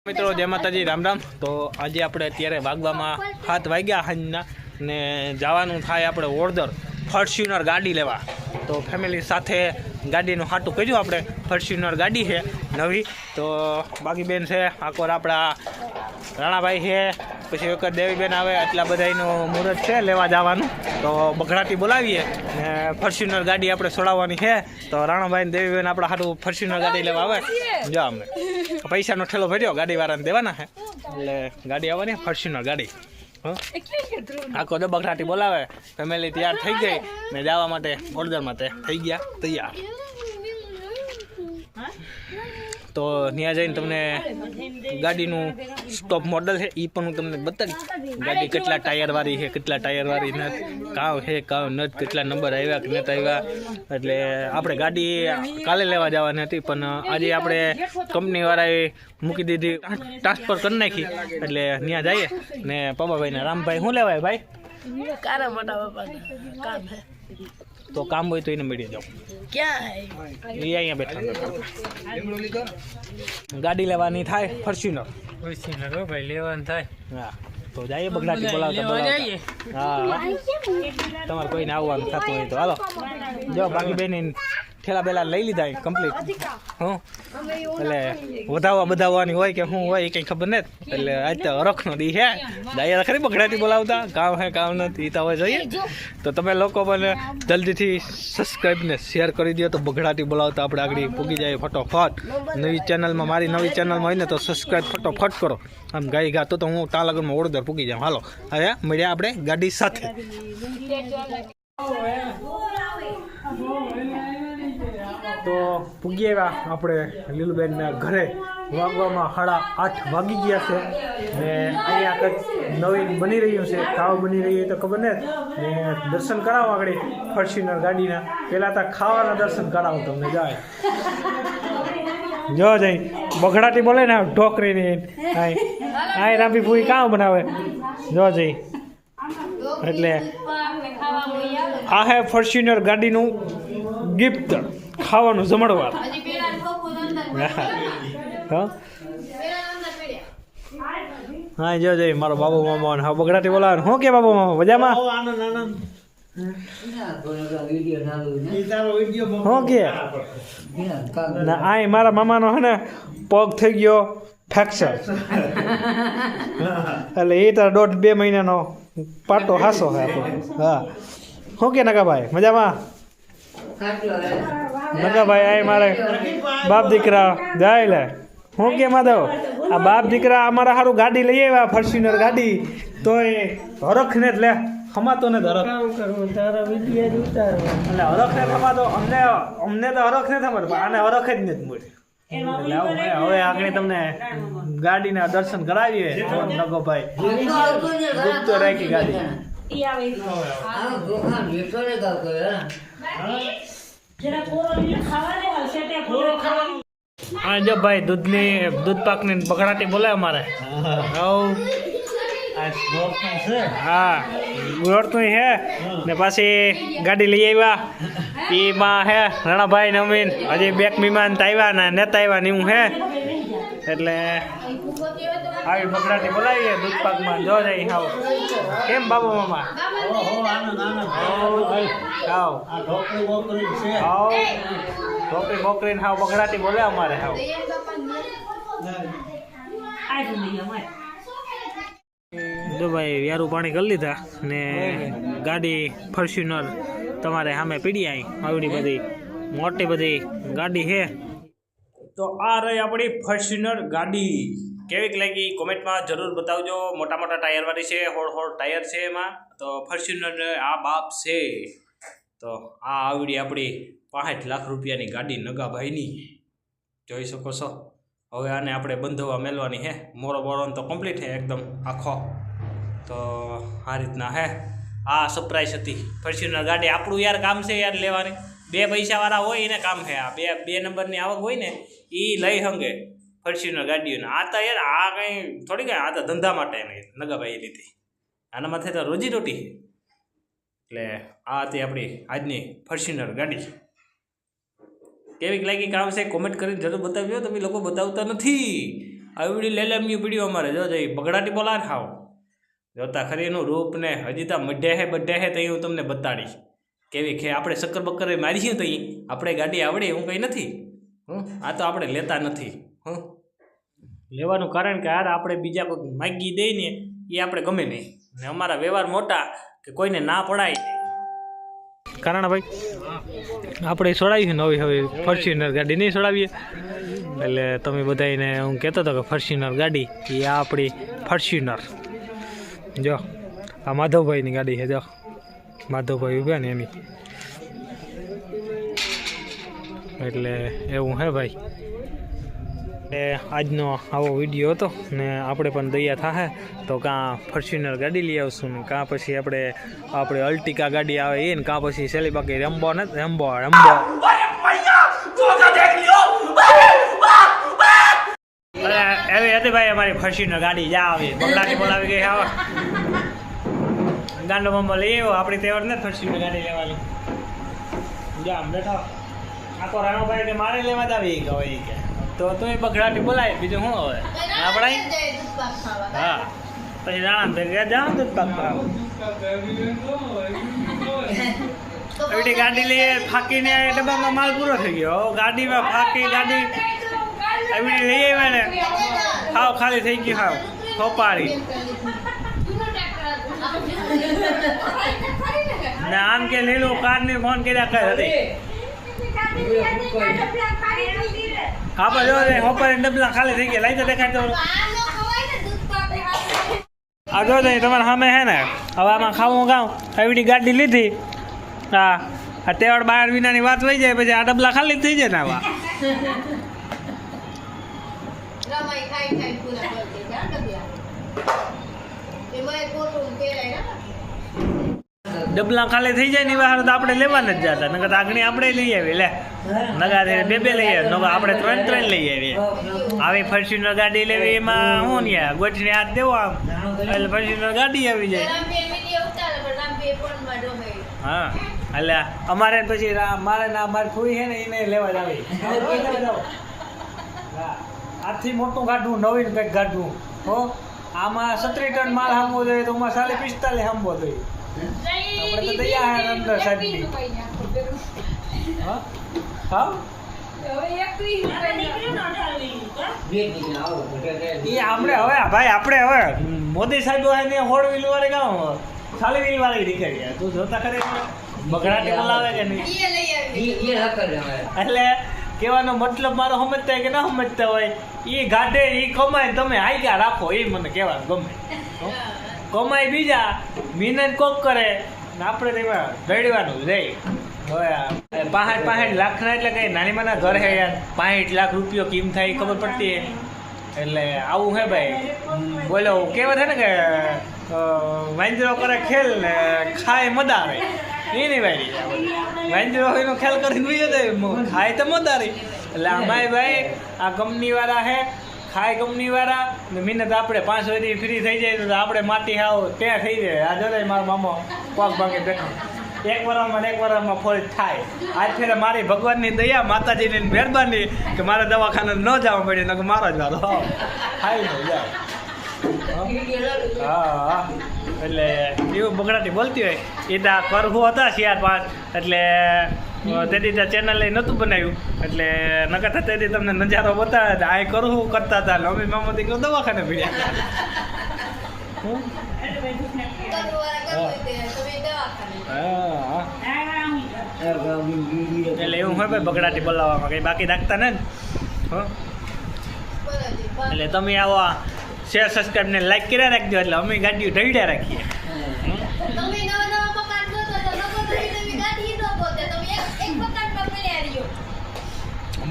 મિત્રો જય માતાજી રામ રામ। તો આજે આપણે અત્યારે વાગવામાં 7 વાગ્યા સાંજના ને જવાનું થાય આપણે ઓળદર ફોર્ચ્યુનર ગાડી લેવા। તો ફેમિલી સાથે ગાડીનું હાટું કર્યું આપણે। ફોર્ચ્યુનર ગાડી છે નવી। તો બાકી બેન છે આકોર આપણા રાણાભાઈ છે, પછી એક દેવીબેન આવે, એટલા બધાનું મુહૂર્ત છે લેવા જવાનું। તો બગડાટી બોલાવીએ ને ફોર્ચ્યુનર ગાડી આપણે છોડાવવાની છે। તો રાણાભાઈ ને દેવીબેન આપણા હાટું ફોર્ચ્યુનર ગાડી લેવા આવે। જો અમને પૈસાનો ઠેલો ભર્યો, ગાડીવાળાને દેવાના છે એટલે ગાડી આવવાની ફોર્ચ્યુનર ગાડી। આખો તો બગડાટી બોલાવે, ફેમિલી તૈયાર થઈ ગઈ ને જવા માટે ઓર્ડર માટે થઈ ગયા તૈયાર। તો ત્યાં જઈને તમને ગાડીનું સ્ટોપ મોડલ છે એ પણ હું તમને બતાવીશ। ગાડી કેટલા ટાયરવાળી છે, કેટલા ટાયરવાળી નથી, કાવ છે કાવ નથી, કેટલા નંબર આવ્યા કે નથી આવ્યા। એટલે આપણે ગાડી કાલે લેવા જવાની હતી પણ આજે આપણે કંપનીવાળાએ મૂકી દીધી, ટ્રાન્સફર કરી નાખી। એટલે ત્યાં જઈએ ને પપ્પાભાઈ ને રામભાઈ શું લેવાય ભાઈ? તો કામ હોય તો એને મળી જાઓ, એ અહીંયા બેઠા। ગાડી લેવાની થાય ફોર્ચ્યુનર ભાઈ લેવાનું થાય। હા તો જઈએ બગડાટી બોલાવતા। હા તમારે કોઈને આવવાનું થતું હોય તો હાલો। જો બાકી બેન ઠેલા બેલા લઈ લીધા કમ્પ્લીટ। હું એટલે વધાવવાની હોય કે શું હોય એ કંઈ ખબર નથી। એટલે આજ તો હરખનો દી છે, જઈએ ખરી બગડાટી બોલાવતા। કામ છે કામ નથી એ તો હવે જોઈએ। તો તમે લોકો મને જલ્દીથી સબસ્ક્રાઈબ ને શેર કરી દો તો બગડાટી બોલાવતા આપણે આગળ પૂગી જાય ફટોફટ। નવી ચેનલમાં મારી નવી ચેનલમાં હોય ને તો સબસ્ક્રાઈબ ફટોફટ કરો। આમ ગાઈ ગાતો તો હું તાલાગરમાં ઓળદર પૂગી જાઉં। હાલો હવે મળ્યા આપણે ગાડી સાથે। તો પૂગી આવ્યા આપણે લીલુબેનના ઘરે। વાગવામાં 8:30 વાગી ગયા છે ને અહીંયા કંઈક નવીન બની રહ્યું છે, ખાવા બની રહી તો ખબર નથી ને દર્શન કરાવો આગળ ફોર્ચ્યુનર ગાડીના। પહેલાં તો ખાવાના દર્શન કરાવો તમને જાય। જો જઈ બગડાટી બોલે ને ઢોકરીની આ રાંભી પૂરી કામ બનાવે જો જઈ। એટલે આ હે ફોર્ચ્યુનર ગાડીનું ગિફ્ટ, ખાવાનું જમણવાર। હા જો જઈ મારો બાબુ મામા હા બગડાટી બોલાવે। શું કે બાબુ મામા મજામાં? શું કે ના આ મારા મામાનો હે ને પગ થઈ ગયો ફ્રેક્ચર, એટલે એ તો 1.5-2 મહિનાનો પાટો હાસો છે આપણો। હા શું કે નગાભાઈ મજામાં? નગાભાઈ આ મારે બાપ દીકરા જાય લે। શું કે માધવ આ બાપ દીકરા અમારા સારું ગાડી લઈ આવ્યા ફોર્ચ્યુનર ગાડી, તો એ હરખ ને જ લે ખમાતો ને હરખ એટલે હરખ ને ખમાતો અમને તો હરખ ને ખબર, આને હરખ જ નથી મળી। હવે આગળ તમને ગાડીના દર્શન કરાવીએ। નગોભાઈ ગુપ્ત રાખી ગાડી। હા જો ભાઈ દૂધ પાકની બગડાટી બોલે અમારે। હા ગોળતું છે ને પાછી ગાડી લઈ આવ્યા એમાં હે રાણાભાઈ ને અમીન હજી બેક મહેમાન આવ્યા ને નેતા આવ્યા ને એવું છે। એટલે આવી બગડાટી બોલાવીએ દૂધ પાકમાં। જો જઈ હાવ કેમ બાબુ મામા? હાવ ઢોકરી બોકરીને હાવ બગડાટી બોલે અમારે। હાવ જો ભાઈ યારું પાણી કરી લીધા ને ગાડી ફોર્ચ્યુનર તમારે સામે પીડી આવડી બધી મોટી બધી ગાડી છે। તો આ રહી આપણી ફોર્ચ્યુનર ગાડી। કેવીક લાગી કોમેન્ટમાં જરૂર બતાવજો। મોટા મોટા ટાયરવાળી છે, હોળ ટાયર છે એમાં। તો ફોર્ચ્યુનર આ બાપ છે। તો આ આવડી આપણી 65 લાખ રૂપિયાની ગાડી નગાભાઈની જોઈ શકો છો। હવે આને આપણે બંધવા મેળવાની છે। મોરો બોરોન તો કમ્પ્લીટ છે એકદમ આખો। તો આ રીતના હે આ સરપ્રાઈઝ હતી ફોર્ચ્યુનર ગાડી। આપણું યાર કામ છે યાર લેવાની, 2 પૈસાવાળા હોય એને કામ છે। આ બે નંબરની આવક હોય ને એ લઈ હંગે ફોર્ચ્યુનર ગાડીઓને। આ તો યાર આ કંઈ થોડી કંઈ, આ તો ધંધા માટે નહીં નગાભાઈ લીધી, આના માથે તો રોજીરોટી છે। એટલે આ હતી આપણી આજની ફોર્ચ્યુનર ગાડી। કેવીક લાગી કામ છે કોમેન્ટ કરીને જરૂર બતાવજો। તમે લોકો બતાવતા નથી, આવડી લેલમ્યું પીડ્યું અમારે જો જઈ બગડાટી બોલા ખાવ જોતા ખરી એનું રૂપ ને હજી તો બઢે હે તો એ હું તમને બતાડીશ કેવી ખે આપણે શક્કર બક્કર મારી છીએ તો એ આપણે ગાડી આવડે એવું કંઈ નથી આ તો આપણે લેતા નથી લેવાનું કારણ કે યાર આપણે બીજા કોઈ માગી દઈએ ને એ આપણે ગમે નહીં ને અમારા વ્યવહાર મોટા કે કોઈને ના પડાય કારણ ભાઈ આપણે છોડાવીએ નવી હવે ફોર્ચ્યુનર ગાડી નહીં છોડાવીએ એટલે તમે બધાને હું કહેતો હતો કે ફોર્ચ્યુનર ગાડી એ આ આપણી ફોર્ચ્યુનર જો આ માધવભાઈની ગાડી છે જો માધવભાઈ ઉભા ને એની એટલે એવું હે ભાઈ એ આજનો આવો વિડીયો હતો ને આપણે પણ દયા થાય તો કાં ફોર્ચ્યુનર ગાડી લઈ આવશું ને કાં પછી આપણે અલ્ટિકા ગાડી આવે એ ને કાં પછી સેલી બાકી રંબો ને રંબો એવી હતી ભાઈ અમારી ફોર્ચ્યુનર ગાડી જા આવી બગડાટી બોલાવી ગઈ આવા ગાંડો બંબો લઈ આવ્યો આપણી તહેવાર ને ફોર્ચ્યુનર ગાડી લેવાની જા બેઠો આ તો રાણોભાઈ કે મારે લેવા જ આવી ગઈ કે તો એ બગડાટી બોલાય બીજું શું હવે ના પડાય હા પછી રાણા ભેગા જાઓ દૂધ પાક એવી ગાડી લઈએ ફાંકીને ડબ્બામાં માલ પૂરો થઈ ગયો ગાડીમાં ફાંકી ગાડી એવી લઈ આવ્યા ને હાવ ખાલી થઈ ગયું હાવ ખોપારી ને આમ કે લીલું કારની ફોન કર્યા કઈ હતી હા પણ જો ખોપારી ડબલા ખાલી થઈ ગયા લઈ તો દેખાય તો આ જો તમારા સામે હે ને હવે આમાં ખાવું ગાઉં એવી ગાડી લીધી હા આ તેવડ બાર વિનાની વાત થઈ જાય પછી આ ડબલા ખાલી થઈ જાય ને આવા ડબલા ખાલી થઈ જાય ને બહાર તો આપણે લેવાના જ જતા નકર આગળ આપણે લઈ આવીએ લે નગા બે લઈ આવીએ નગર આપણે ત્રણ લઈ આવીએ આવી ફોર્ચ્યુનર ગાડી લેવી એમાં હું ને ગોઠને હાથ દેવો આમ એટલે ફોર્ચ્યુનર ગાડી આવી જાય હા એટલે અમારે પછી મારે ના મારી ફૂઈ છે ને એને લેવા જ આવી આથી મોટું ગાઢવું નવીન કંઈક ગાઢવું હો આમાં 37 ટન માલ હાંભવો જોઈએ તો આમાં 45 હાંભવો જોઈએ આપણે તો દયા હે અંદર સાહેબની હા હા આપણે હવે મોદી સાહેબ ને 4 વ્હીલ વાળી ગામ 4 વ્હીલ વાળી નીકળી તું જોતા ખરે બગડાટી બોલાવે કે નહીં એટલે કહેવાનો મતલબ મારો સમજતા કે ના સમજતા હોય એ ગાડે એ કમાય તમે આગ્યા રાખો એ મને કહેવાનું ગમે કમાય બીજા મહેનત કોક કરે ને આપણે તેમાં દોડવાનું રહી હવે 65 લાખના એટલે કઈ નાની માના ઘર હે યાર 65 લાખ રૂપિયો કેમ થાય ખબર પડતી એટલે આવું હે ભાઈ બોલો કહેવત છે ને કે વાંદરો કરે ખેલ ને ખાય મદારે એ નહીં ભાઈ વાંદરો એનો ખેલ કરીને બીજો ખાય તો મદારી એટલે અમાય ભાઈ આ કંપનીવાળા હે ખાય કંપનીવાળા ને મહેનત આપણે 5 વાગે ફ્રી થઈ જાય તો આપણે માટી હાવ ત્યાં થઈ જાય આ જો મારો મામો પગ ભાગે બેઠો એક વરમાં ફોલ થાય આજ ફેરે મારી ભગવાનની દયા માતાજીની મહેરબાની કે મારે દવાખાને ન જવા પડે ને મારો જ વારો ખાઈ ન જાય હા એટલે એવું બગડાટી બોલતી હોય એ તો કરવું હતા 4-5 એટલે તેથી ત્યાં ચેનલ એ નહોતું બનાવ્યું એટલે નકર તેથી તમને નજારો બતાવે આ કરવું કરતા હતા મમ્મી મામા દીકરો દવાખાને ભીડ્યા એટલે એવું હોય ભાઈ બગડાટી બોલાવવામાં કઈ બાકી રાખતા ને એટલે તમે આવો શેર સબસ્ક્રાઈબ ને લાઈક કર્યા રાખજો એટલે અમે ગાડીઓ ઢળ્યા રાખીએ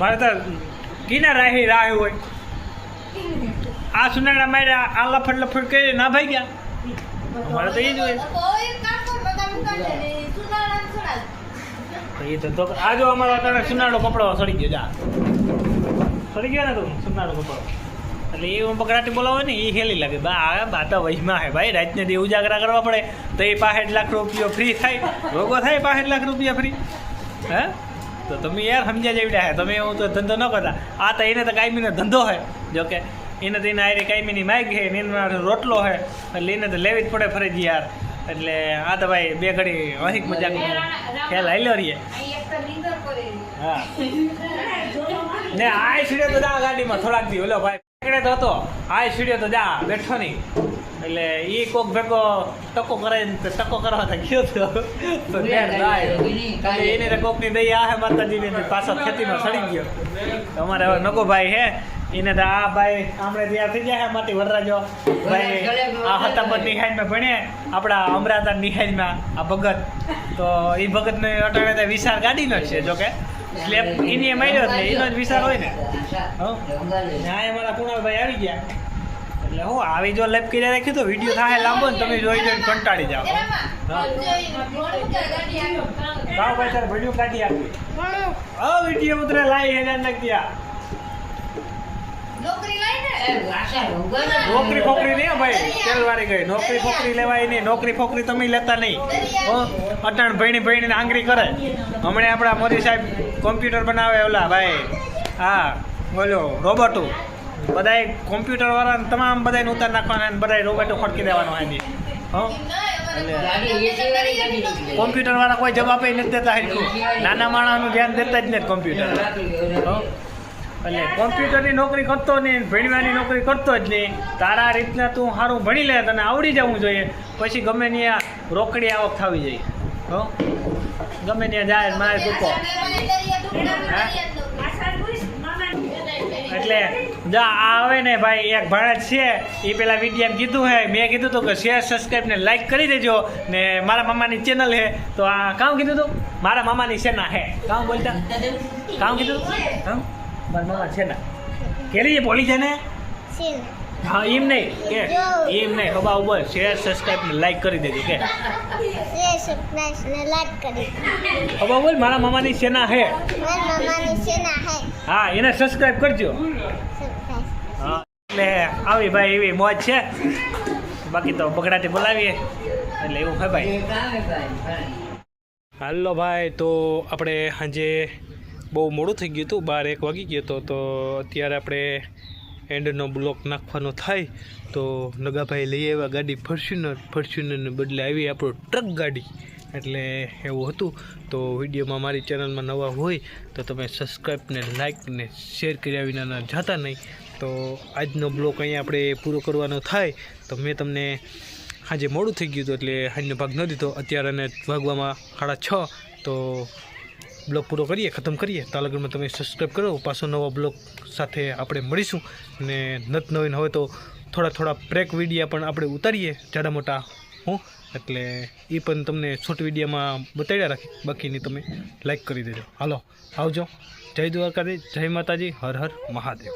મારે તો કિના રાહી રાહ હોય આ સુનાળા મારે આ લફડ કરી ના ભાઈ ગયા અમારે તો એ જ હોય એ તો આ જો અમારો અત્યારે સુનાળો કપડો સડી ગયો જા સડી ગયો ને તું સુનાળો કપડો એટલે એ બગડાટી બોલાવે ને એ હેલી લાગે બા તો વહીમાં હે ભાઈ રાતને દી ઉજાગરા કરવા પડે તો એ 65 લાખ રૂપિયા ફ્રી થાય રોગો થાય 65 લાખ રૂપિયા ફ્રી હે તો તમે યાર સમજ્યા જેવડા હે તમે એવું તો ધંધો ન કરતા આ તો એને તો કાયમીનો ધંધો હે જો કે એને તો એને આરે કાયમીની માગ છે ને એનો રોટલો છે એટલે એને તો લેવી જ પડે ફરજિયાત. એટલે આ તો ભાઈ બે ઘડી હસીક મજાક ખ્યાલ હાલ્યો રહીએ. હા ને આ સીડ્યો તો જા ગાડીમાં થોડાક દી ઓલો ભાઈ પકડે તો હતો આ સીડ્યો તો જા બેઠો નહીં એટલે એ કોક ભેગો ટકો કરાવીને ટકો કરવા તો ગયો તો એને તો કોકની દઈ આ માતાજીની પાછો ખેતીમાં સડી ગયો. અમારે હવે નકો ભાઈ હે એને તો આ ભાઈ આમણે તૈયાર થઈ ગયા માટી વરરાજો ભાઈ આ હતાબત નિહાજમાં ભણે આપણા અમરાતા નિહાજમાં આ ભગત તો એ ભગતને અટાણે તો વિશાળ ગાડીનો જ છે જોકે સ્લેબ એની માર્યો જ નહીં એનો જ વિશાળ હોય ને. હા અમારા કુણાલભાઈ આવી ગયા એટલે હું આવી જો લેપ કરી રાખ્યું તો વિડીયો થાય લાંબો ને તમે જોઈ જોઈને કંટાળી જાઓ. ભાઈ તારે વિડીયો કાઢી આપી વિડીયો ઉતરે લાઈ હજાર નાખી નોકરી ફોકરી નહીં ભાઈ તેલ વાળી ગઈ નોકરી ફોકરી લેવાય નહીં નોકરી ફોકરી તમે લેતા નહીં. અટાણ ભણીને આંગળી કરે. હમણાં આપણા મોદી સાહેબ કોમ્પ્યુટર બનાવે ઓલા ભાઈ હા બોલો રોબોટો બધાય કોમ્પ્યુટર વાળા તમામ બધાને ઉતાર નાખવાના અને બધાય રોબોટો ખડકી દેવાનો આની. કોમ્પ્યુટર વાળા કોઈ જવાબ નથી દેતા હરખું નાના માણસનું ધ્યાન દેતા જ નથી કોમ્પ્યુટર. એટલે કોમ્પ્યુટરની નોકરી કરતો નહીં ભણવાની નોકરી કરતો જ નહીં. તારા રીતના તું સારું ભણી લે તને આવડી જવું જોઈએ પછી ગમે ત્યાં રોકડી આવક થવી જોઈએ. હો ગમે ત્યાં જાય મારે દુખો એટલે જા આવે ને ભાઈ એક ભાણેજ છે એ પેલા વિડીયામાં કીધું હે મેં કીધું હતું કે શેર સબસ્ક્રાઈબ ને લાઈક કરી દેજો ને મારા મામાની ચેનલ હે તો આ કામ કીધું હતું મારા મામાની સેના હે કામ બોલતા કામ કીધું હા મારા મામા છે ને કેરી બોલી છે ને હા એમ નહીં કે એમ નહીં ખબર બોલ શેર સબસ્ક્રાઈબ ને લાઈક કરી દેજો કે ખબર બોલ મારા મામાની સેના હે હા એને સબસ્ક્રાઈબ કરજો. હા એટલે આવી ભાઈ એવી મોજ છે બાકી તો બગડાટી બોલાવીએ એટલે એવું હે ભાઈ. હાલો ભાઈ તો આપણે સાંજે બહુ મોડું થઈ ગયું હતું 12-1 વાગી ગયો હતો તો અત્યારે આપણે એન્ડનો બ્લોક નાખવાનો થાય તો નગાભાઈ લઈ આવ્યા ગાડી ફોર્ચ્યુનરને બદલે આવી આપણો ટ્રક ગાડી એટલે એવું હતું. તો વિડીયોમાં મારી ચેનલમાં નવા હોય તો તમે સબસ્ક્રાઈબ ને લાઈક ને શેર કર્યા વિના જતા નહીં. તો આજનો બ્લોક અહીંયા આપણે પૂરો કરવાનો થાય તો મેં તમને આજે મોડું થઈ ગયું હતું એટલે આજનો ભાગ ન દીધો. અત્યારે અને વાગવામાં 6:30 તો બ્લોગ પૂરો કરીએ ખતમ કરીએ. તાલગરમાં તમે સબસ્ક્રાઈબ કરો પાછો નવા બ્લોગ સાથે આપણે મળીશું અને નવીન હવે તો થોડા બ્રેક વિડીયા પણ આપણે ઉતારીએ જાડા મોટા હું એટલે એ પણ તમને શોર્ટ વિડીયોમાં બતાવ્યા રાખી બાકીની તમે લાઈક કરી દેજો. હાલો આવજો. જય દ્વારકાધીશ જય માતાજી હર હર મહાદેવ.